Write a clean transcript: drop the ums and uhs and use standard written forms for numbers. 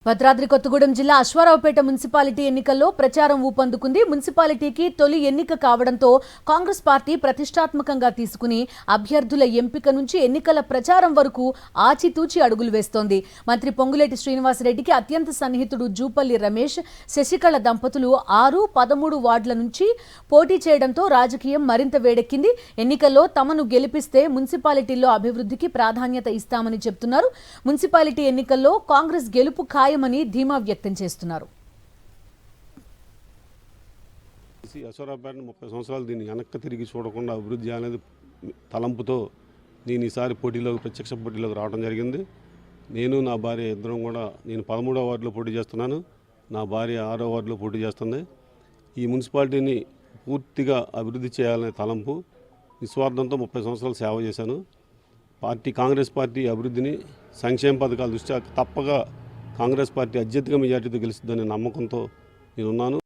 భద్రాద్రి కొత్తగూడెం జిల్లా అశ్వారావుపేట మున్సిపాలిటీ ఎన్నికల్లో ప్రచారం ఊపందుకుంది. మున్సిపాలిటీకి తొలి ఎన్నిక కావడంతో కాంగ్రెస్ పార్టీ ప్రతిష్టాత్మకంగా తీసుకుని అభ్యర్థుల ఎంపిక నుంచి ఎన్నికల ప్రచారం వరకు ఆచితూచి అడుగులు వేస్తోంది. మంత్రి పొంగులేటి శ్రీనివాసరెడ్డికి అత్యంత సన్నిహితుడు జూపల్లి రమేష్, శశికళ దంపతులు 6, 13 వార్డుల నుంచి పోటీ చేయడంతో రాజకీయం మరింత వేడెక్కింది. ఎన్నికల్లో తమను గెలిపిస్తే మున్సిపాలిటీల్లో అభివృద్ధికి ప్రాధాన్యత ఇస్తామని చెబుతున్నారు. మున్సిపాలిటీ ఎన్నికల్లో కాంగ్రెస్ గెలుపు ఖాయమని ధీమా వ్యక్తం చేస్తున్నారు. అశ్వారావుపేట 30 సంవత్సరాలు దీన్ని వెనక్కి తిరిగి చూడకుండా అభివృద్ధి అనేది తలంపుతో నేను ఈసారి ప్రత్యక్ష పోటీలోకి రావడం జరిగింది. నేను నా భార్య ఇద్దరం కూడా, నేను 13వ వార్డులో పోటీ చేస్తున్నాను, నా భార్య 6వ వార్డులో పోటీ చేస్తుంది. ఈ మున్సిపాలిటీని పూర్తిగా అభివృద్ధి చేయాలనే తలంపు, నిస్వార్థంతో 30 సంవత్సరాలు సేవ చేశాను. కాంగ్రెస్ పార్టీ అభివృద్ధిని, సంక్షేమ పథకాల దృష్ట్యా తప్పగా కాంగ్రెస్ పార్టీ అత్యధిక మెజార్టీతో గెలుస్తుందనే నమ్మకంతో నేనున్నాను.